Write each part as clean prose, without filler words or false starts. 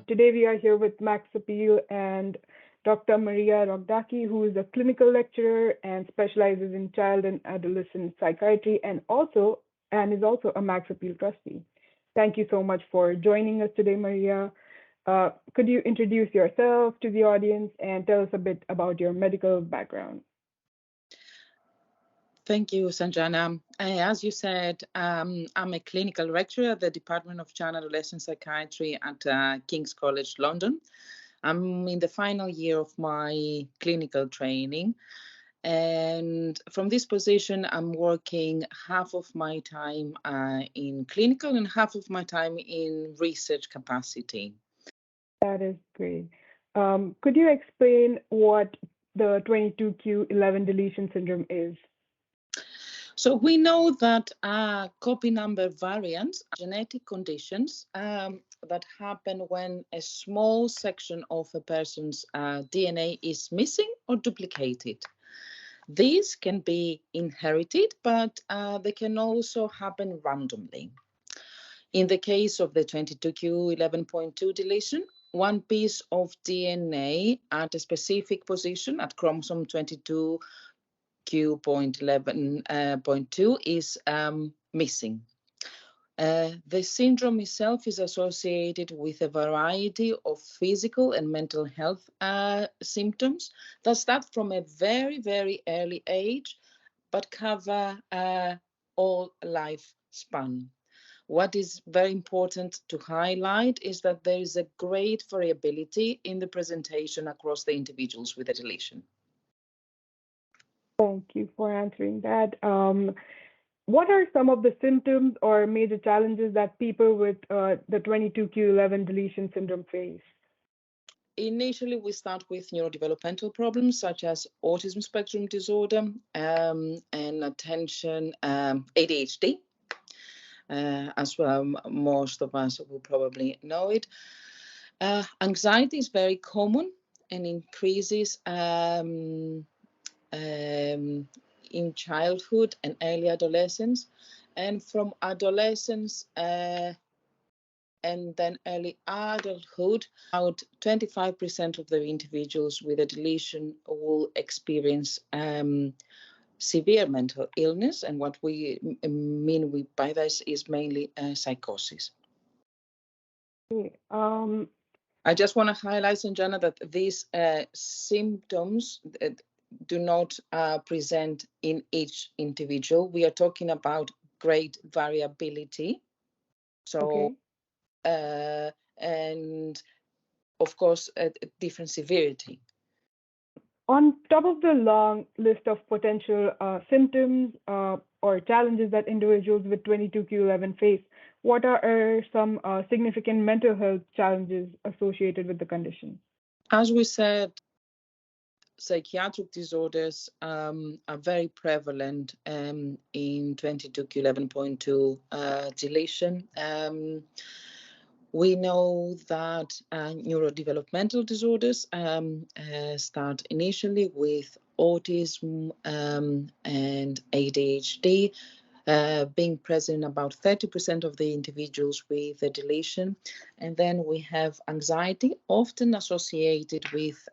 Today we are here with Max Appeal and Dr. Maria Rogdaki, who is a clinical lecturer and specializes in child and adolescent psychiatry and is also a Max Appeal trustee. Thank you so much for joining us today, Maria. Could you introduce yourself to the audience and tell us a bit about your medical background? Thank you, Sanjana. As you said, I'm a clinical lecturer at the Department of Child Adolescent Psychiatry at King's College London. I'm in the final year of my clinical training. And from this position, I'm working half of my time in clinical and half of my time in research capacity. That is great. Could you explain what the 22q11 deletion syndrome is? So we know that copy number variants are genetic conditions that happen when a small section of a person's DNA is missing or duplicated. These can be inherited, but they can also happen randomly. In the case of the 22q11.2 deletion, one piece of DNA at a specific position at chromosome 22 Q.11.2 is missing. The syndrome itself is associated with a variety of physical and mental health symptoms that start from a very, very early age, but cover all lifespan. What is very important to highlight is that there is a great variability in the presentation across the individuals with a deletion. Thank you for answering that. What are some of the symptoms or major challenges that people with the 22q11 deletion syndrome face? Initially, we start with neurodevelopmental problems such as autism spectrum disorder and attention ADHD. As well, most of us will probably know it. Anxiety is very common and increases in childhood and early adolescence, and from adolescence and then early adulthood, about 25% of the individuals with a deletion will experience severe mental illness, and what we mean by this is mainly psychosis. I just want to highlight, Sanjana, that these symptoms do not present in each individual. We are talking about great variability. So, and of course, a different severity. On top of the long list of potential symptoms or challenges that individuals with 22q11 face, what are some significant mental health challenges associated with the condition? As we said, psychiatric disorders are very prevalent in 22q11.2 deletion. We know that neurodevelopmental disorders start initially with autism and ADHD being present in about 30% of the individuals with a deletion. And then we have anxiety, often associated with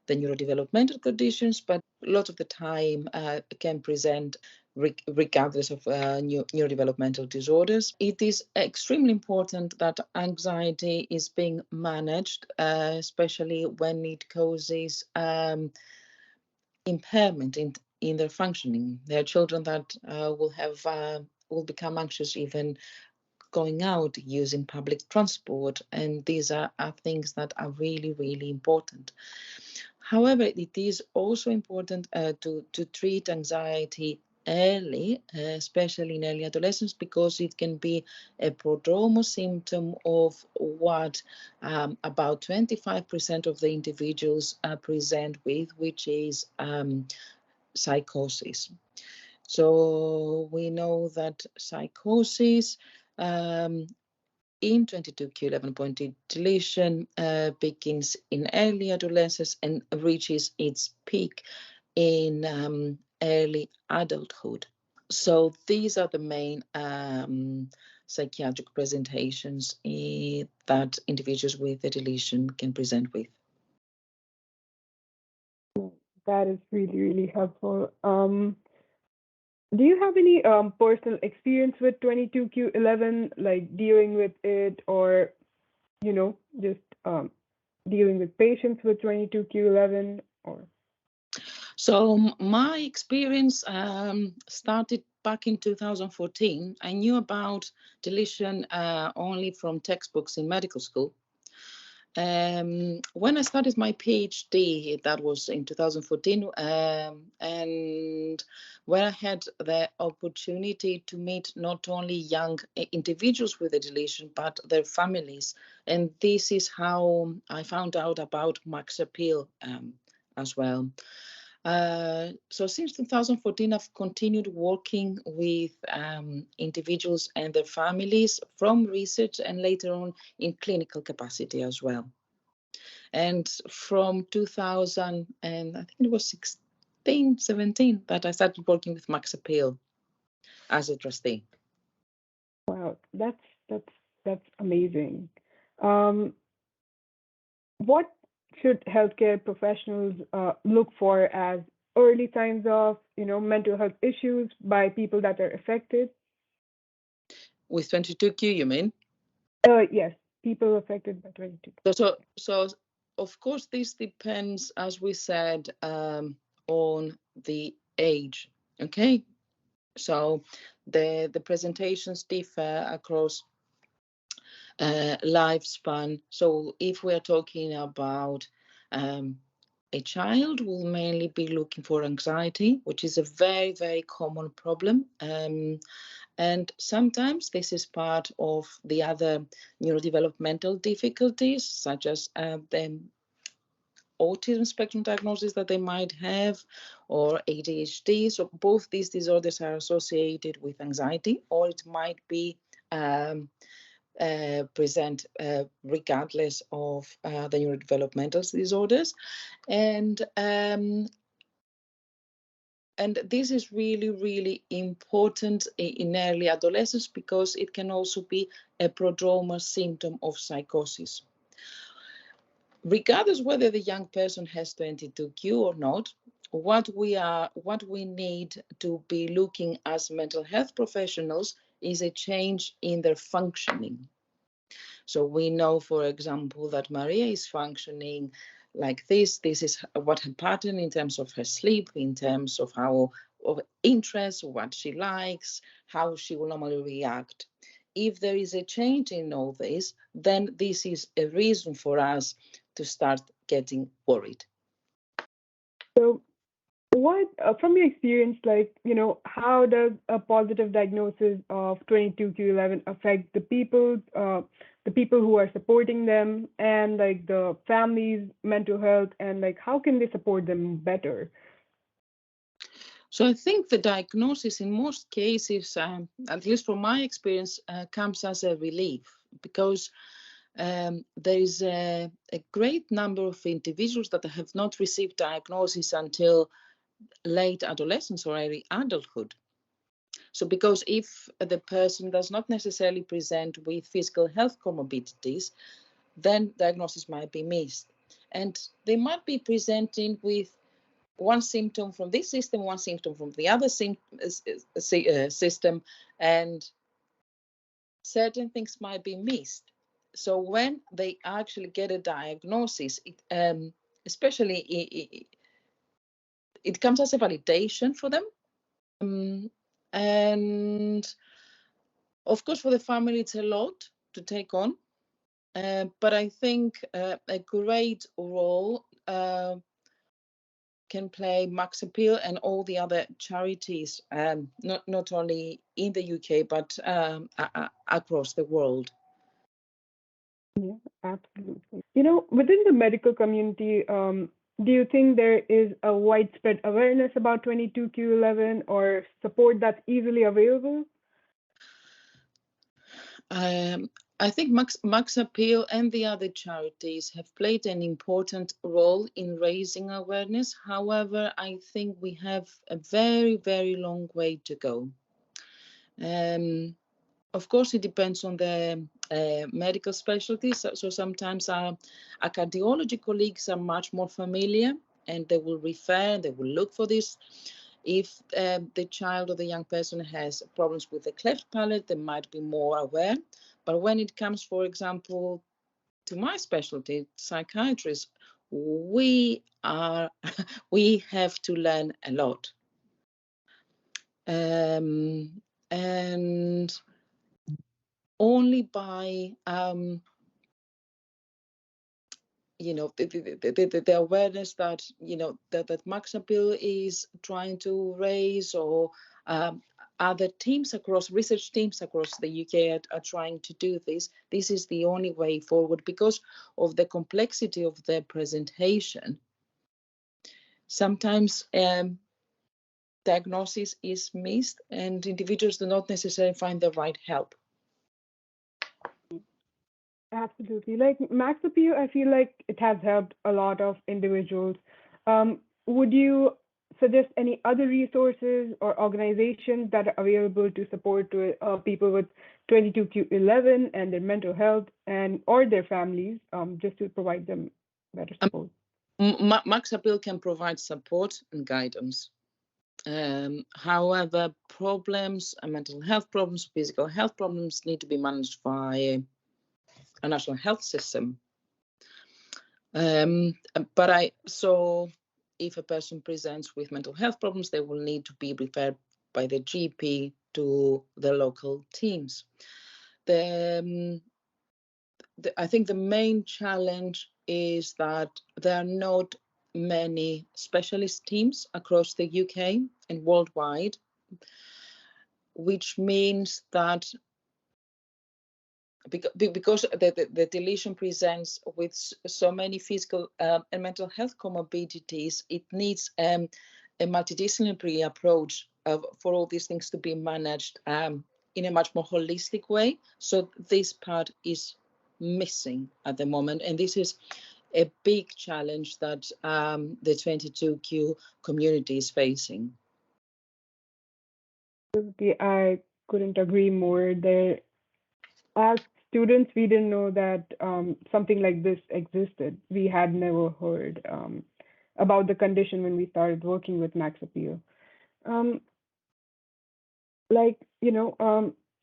the neurodevelopmental conditions, but a lot of the time can present regardless of neurodevelopmental disorders. It is extremely important that anxiety is being managed, especially when it causes impairment in their functioning. There are children that will become anxious even going out using public transport, and these are things that are really, really important. However, it is also important to treat anxiety early, especially in early adolescence, because it can be a prodromal symptom of what about 25% of the individuals present with, which is psychosis. So we know that psychosis in 22q11.2 deletion begins in early adolescence and reaches its peak in early adulthood. So these are the main psychiatric presentations that individuals with the deletion can present with. That is really, really helpful. Do you have any personal experience with 22q11, like dealing with it, or just dealing with patients with 22q11, or? So my experience started back in 2014. I knew about deletion only from textbooks in medical school. When I started my PhD, that was in 2014, and where I had the opportunity to meet not only young individuals with a deletion, but their families. And this is how I found out about Max Appeal as well. So since 2014, I've continued working with individuals and their families from research and later on in clinical capacity as well. And from 2000, and I think it was 16, 17, that I started working with Max Appeal as a trustee. Wow, that's amazing. What should healthcare professionals look for as early signs of, mental health issues by people that are affected? With 22q, you mean? Yes, people affected by 22. So of course, this depends, as we said, on the age. Okay, so the presentations differ across lifespan. So if we're talking about a child, will mainly be looking for anxiety, which is a very, very common problem. And sometimes this is part of the other neurodevelopmental difficulties, such as the autism spectrum diagnosis that they might have, or ADHD. So both these disorders are associated with anxiety, or it might be present regardless of the neurodevelopmental disorders. And this is really, really important in early adolescence, because it can also be a prodromal symptom of psychosis. Regardless whether the young person has 22q or not, what we need to be looking as mental health professionals is a change in their functioning. So we know, for example, that Maria is functioning like this. This is what her pattern in terms of her sleep, in terms of how of interests, what she likes, how she will normally react. If there is a change in all this, then this is a reason for us to start getting worried. So, what, from your experience, how does a positive diagnosis of 22q11 affect the people who are supporting them, and like the family's mental health, and like how can they support them better? So I think the diagnosis in most cases, at least from my experience, comes as a relief, because there is a great number of individuals that have not received diagnosis until late adolescence or early adulthood. So because if the person does not necessarily present with physical health comorbidities, then diagnosis might be missed. And they might be presenting with one symptom from this system, one symptom from the other system, and certain things might be missed. So when they actually get a diagnosis, especially it comes as a validation for them. And of course, for the family, it's a lot to take on. But I think a great role can play Max Appeal and all the other charities, not only in the UK, but across the world. Yeah, absolutely. Within the medical community, do you think there is a widespread awareness about 22q11 or support that's easily available? I think Max Appeal and the other charities have played an important role in raising awareness. However, I think we have a very, very long way to go. Of course, it depends on the medical specialties. So sometimes our cardiology colleagues are much more familiar, and they will refer, they will look for this. If the child or the young person has problems with the cleft palate, they might be more aware. But when it comes, for example, to my specialty, psychiatrists, we have to learn a lot. And only by the awareness that that Max Appeal is trying to raise, or other teams across, research teams across the UK are trying to do this. This is the only way forward, because of the complexity of the presentation. Sometimes diagnosis is missed and individuals do not necessarily find the right help. Absolutely. Like Max Appeal, I feel like it has helped a lot of individuals. Would you suggest any other resources or organizations that are available to support people with 22q11 and their mental health and or their families, just to provide them better support? Max Appeal can provide support and guidance. However, problems, mental health problems, physical health problems need to be managed by a national health system. So if a person presents with mental health problems, they will need to be referred by the GP to the local teams. I think the main challenge is that there are not many specialist teams across the UK and worldwide, which means that because the deletion presents with so many physical and mental health comorbidities, it needs a multidisciplinary approach for all these things to be managed in a much more holistic way. So this part is missing at the moment, and this is a big challenge that the 22q community is facing. I couldn't agree more. There, as students, we didn't know that something like this existed. We had never heard about the condition when we started working with Max Appeal. Like,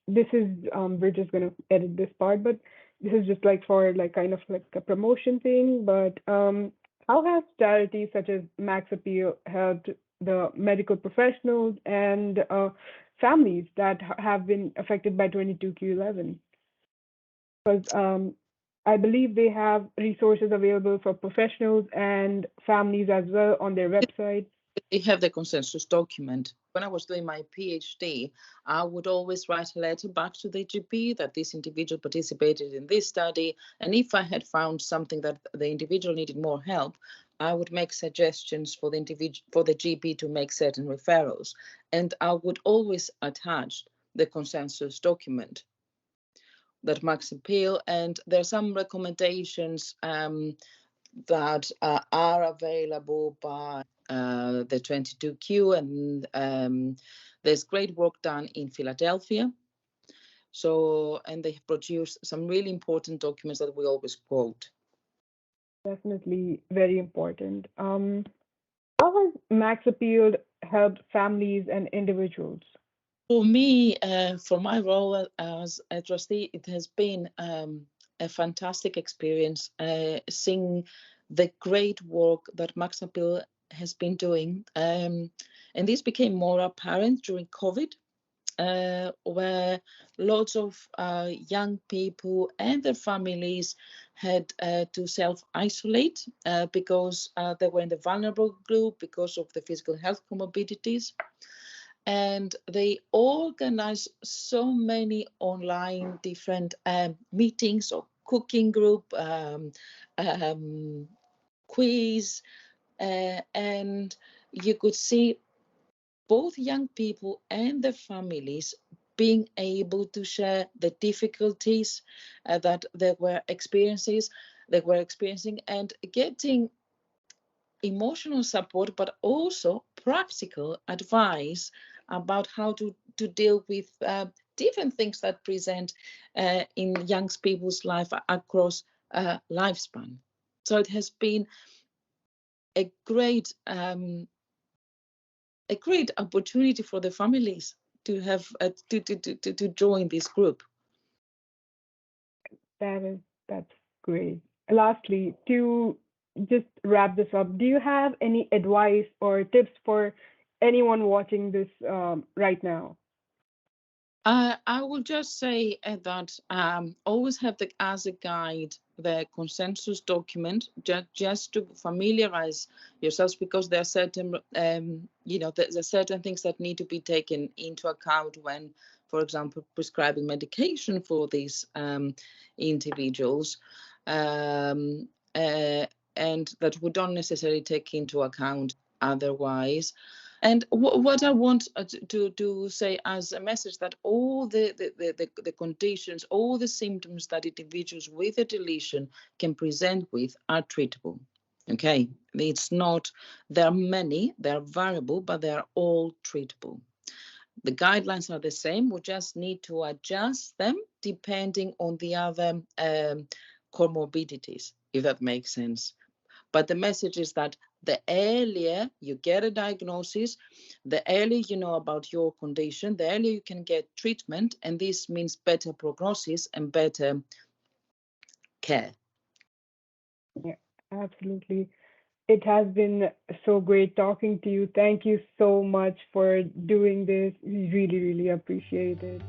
this is, we're just going to edit this part, but this is just like for like kind of like a promotion thing. But how has charities such as Max Appeal helped the medical professionals and families that have been affected by 22q11? Because I believe they have resources available for professionals and families as well on their website. They have the consensus document. When I was doing my PhD, I would always write a letter back to the GP that this individual participated in this study. And if I had found something that the individual needed more help, I would make suggestions for the GP to make certain referrals. And I would always attach the consensus document that Max Appeal. And there are some recommendations that are available by the 22q, and there's great work done in Philadelphia. So, and they produce some really important documents that we always quote. Definitely very important. How has Max Appeal helped families and individuals? For me, for my role as a trustee, it has been a fantastic experience seeing the great work that Max Appeal has been doing. And this became more apparent during COVID, where lots of young people and their families had to self-isolate because they were in the vulnerable group because of the physical health comorbidities. And they organize so many online different meetings or cooking group, quiz, and you could see both young people and their families being able to share the difficulties that they were experiencing and getting emotional support, but also practical advice about how to deal with different things that present in young people's life across lifespan. So it has been a great opportunity for the families to have to join this group. That's great. Lastly, to just wrap this up, do you have any advice or tips for anyone watching this right now? I will just say that always have as a guide the consensus document, just to familiarize yourselves, because there are certain, there's certain things that need to be taken into account when, for example, prescribing medication for these individuals, um, and that we don't necessarily take into account otherwise. And what I want to say as a message, that all the conditions, all the symptoms that individuals with a deletion can present with are treatable. Okay, it's not, there are many, they are variable, but they are all treatable. The guidelines are the same. We just need to adjust them depending on the other comorbidities, if that makes sense. But the message is that the earlier you get a diagnosis, the earlier you know about your condition, the earlier you can get treatment, and this means better prognosis and better care. Yeah, absolutely. It has been so great talking to you. Thank you so much for doing this. We really, really appreciate it.